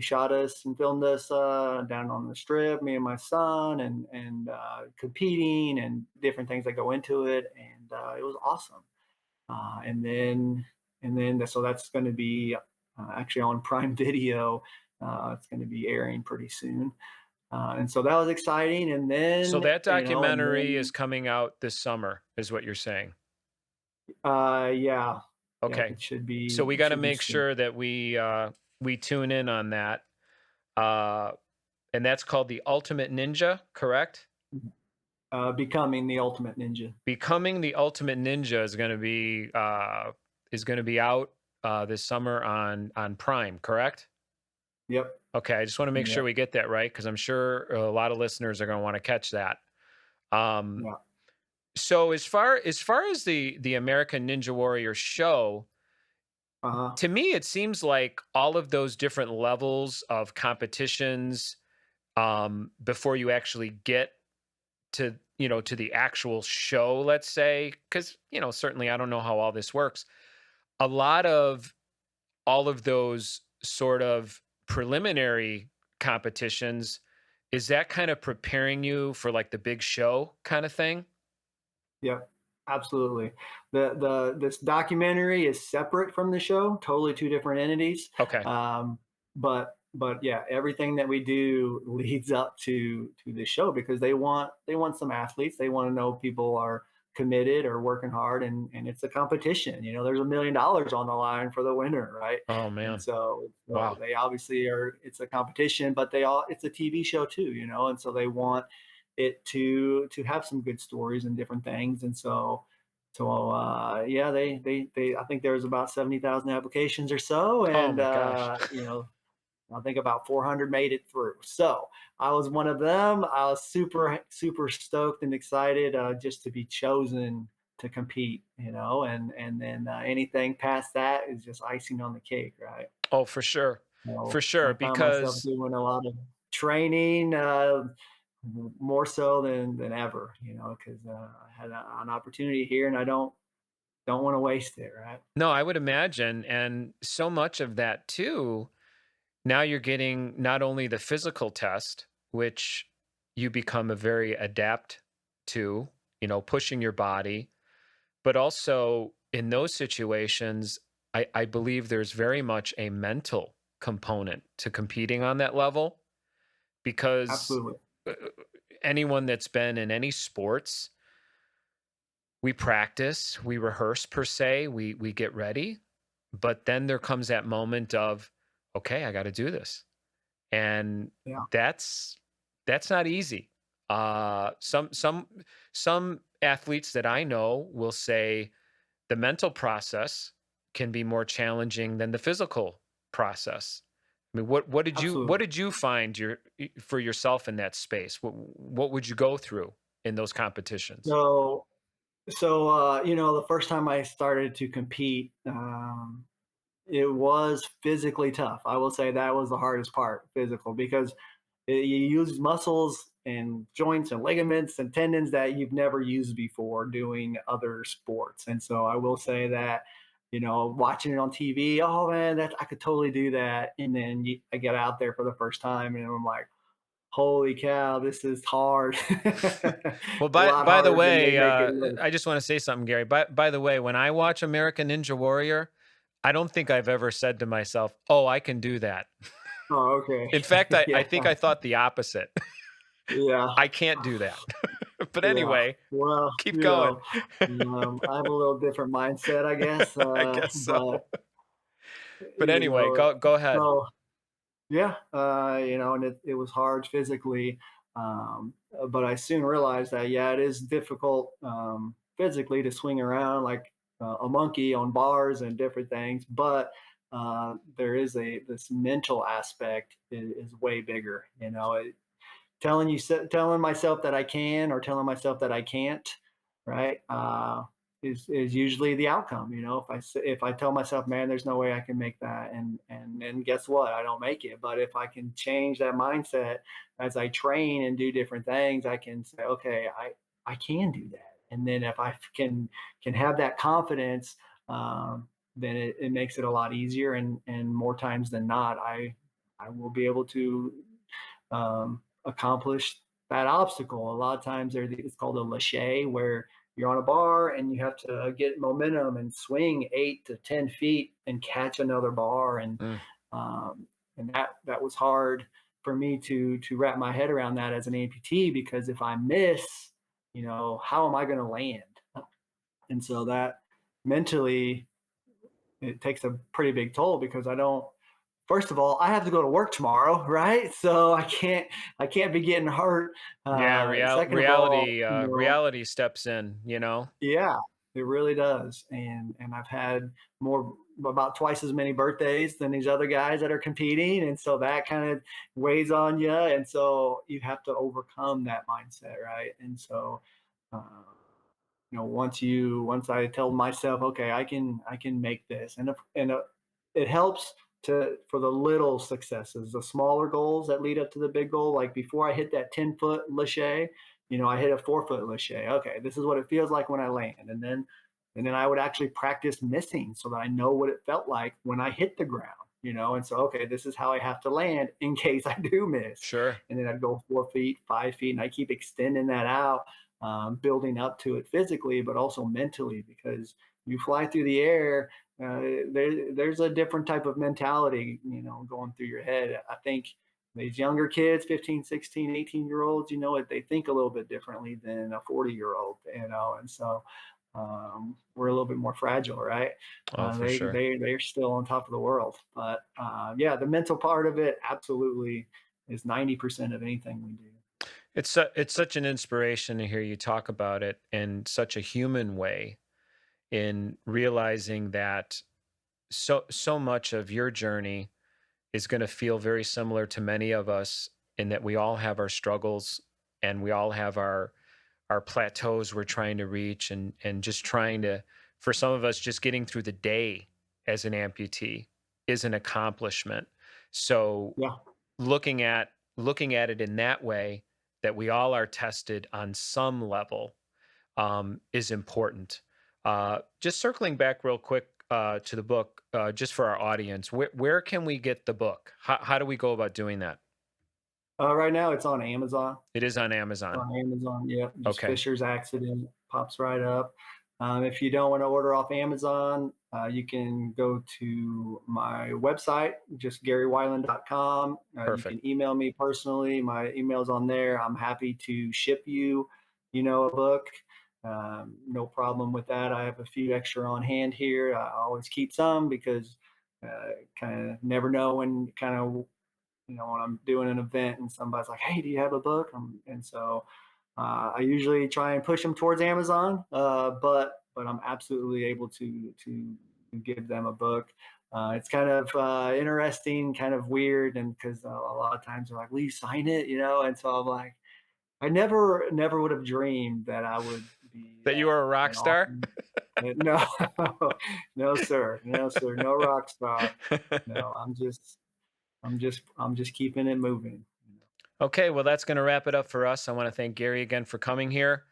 shot us and filmed us down on the strip, me and my son, and competing and different things that go into it, and it was awesome. And then so that's going to be actually on Prime Video. It's going to be airing pretty soon, and so that was exciting. And So then that and documentary is then coming out this summer, is what you're saying. yeah, yeah, Okay. it should So be we it got to should be make soon. sure that we tune in on that. Uh, and that's called The Ultimate Ninja, correct? Becoming the ultimate ninja. Becoming the Ultimate Ninja is going to be out this summer on Prime, correct? Yep. Okay, I just want to make sure Yep. we get that right because I'm sure a lot of listeners are going to want to catch that. Um, Yeah. so as far as the American Ninja Warrior show, Uh-huh. to me it seems like all of those different levels of competitions before you actually get to the actual show, let's say, because certainly I don't know how all this works. A lot of all of those sort of preliminary competitions, is that kind of preparing you for like the big show kind of thing? Yep, absolutely. This documentary is separate from the show, totally two different entities. Okay. But yeah, everything that we do leads up to the show because they want some athletes. They want to know people are committed or working hard, and it's a competition. There's $1 million on the line for the winner, right? Oh And man. so Wow. they obviously are. It's a competition, but it's a TV show too, and so they want it to have some good stories and different things. And so yeah, they I think there was about 70,000 applications or so, Oh and my gosh. I think about 400 made it through. So I was one of them. I was super super stoked and excited just to be chosen to compete, and then anything past that is just icing on the cake, right? Oh, for sure. For So sure. I found myself Because doing a lot of training, more so than ever, because I had an opportunity here, and I don't want to waste it, right? no, I would imagine. And so much of that too, now you're getting not only the physical test, which you become a very adept to, pushing your body, but also in those situations, I believe there's very much a mental component to competing on that level because Absolutely, uh, anyone that's been in any sports, we practice, we rehearse per se, we get ready, but then there comes that moment of, okay, I got to do this, and yeah, that's that's not easy. Some athletes that I know will say the mental process can be more challenging than the physical process. I mean, what absolutely. did you find for yourself in that space? What would you go through in those competitions? So the first time I started to compete, it was physically tough. I will say that was the hardest part, physical, because you use muscles and joints and ligaments and tendons that you've never used before doing other sports. And so I will say that, watching it on TV, oh man, that I could totally do that. And then I get out there for the first time, and I'm like, holy cow, this is hard. A Well, by lot by the harder than they way, make it look. I just want to say something, Gary. By the way, when I watch American Ninja Warrior, I don't think I've ever said to myself, "Oh, I can do that." Oh, okay. In fact, I Yeah, think I thought the opposite. yeah. I can't do that. But Yeah. anyway, Well, keep going. I have a little different mindset, I guess. I guess so. But But anyway, go ahead. so yeah, and it was hard physically, but I soon realized that yeah, it is difficult physically to swing around like a monkey on bars and different things, but there is this mental aspect is way bigger. Telling myself that I can or telling myself that I can't, right? Is usually the outcome. If I tell myself, man, there's no way I can make that, and guess what? I don't make it. But if I can change that mindset as I train and do different things, I can say, okay, I can do that. And then if I can have that confidence, then it makes it a lot easier. And more times than not, I will be able to accomplish that obstacle. A lot of times it's called a lache, where you're on a bar and you have to get momentum and swing 8 to 10 feet and catch another bar. And that was hard for me to wrap my head around that as an amputee, because if I miss, how am I going to land? And so that mentally, it takes a pretty big toll, because first of all, I have to go to work tomorrow, right? So I can't be getting hurt. Yeah, Second of all, reality steps in, yeah, it really does. And I've had about twice as many birthdays than these other guys that are competing, and so that kind of weighs on you. And so you have to overcome that mindset, right? And so, uh, once I tell myself, okay, I can make this, and it helps for the little successes, the smaller goals that lead up to the big goal. Like before I hit that 10-foot lache, I hit a 4-foot lache. Okay, this is what it feels like when I land, and then I would actually practice missing so that I know what it felt like when I hit the ground. And so, okay, this is how I have to land in case I do miss. Sure. And then I'd go 4 feet, 5 feet, and I keep extending that out, building up to it physically, but also mentally, because you fly through the air. There's a different type of mentality, going through your head. I think these younger kids, 15, 16, 18-year-olds, they think a little bit differently than a 40-year-old, and so we're a little bit more fragile, right? Oh, for sure. They're still on top of the world. But yeah, the mental part of it absolutely is 90% of anything we do. It's such an inspiration to hear you talk about it in such a human way, in realizing that so much of your journey is going to feel very similar to many of us, in that we all have our struggles and we all have our plateaus we're trying to reach, and just trying to, for some of us, just getting through the day as an amputee is an accomplishment. So Yeah. looking at it in that way, that we all are tested on some level, is important. Just circling back real quick to the book, just for our audience, where can we get the book? How do we go about doing that? Right now it's on Amazon. It is on Amazon. On Amazon, yep. Just Okay. Fisher's Accident pops right up. If you don't want to order off Amazon, you can go to my website, just GaryWeiland.com. You Perfect. can email me personally. My email's on there. I'm happy to ship you, a book. No problem with that. I have a few extra on hand here. I always keep some, because kind of never know when when I'm doing an event and somebody's like, "Hey, do you have a book?" And so I usually try and push them towards Amazon, but I'm absolutely able to give them a book. It's kind of interesting, kind of weird, and because a lot of times they're like, "Will you sign it?" And so I'm like, I never would have dreamed that I would be That you were a rock an star? no, no, sir, no, sir, no rock star. No, I'm just keeping it moving. Okay, well, that's going to wrap it up for us. I want to thank Gary again for coming here.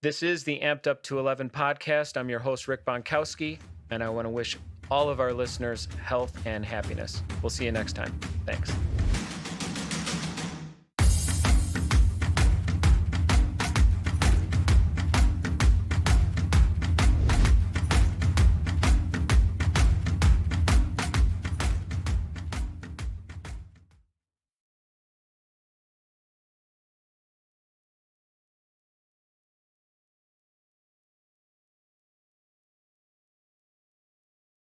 This is the Amped Up to 11 podcast. I'm your host, Rick Bontkowski, and I want to wish all of our listeners health and happiness. We'll see you next time. Thanks.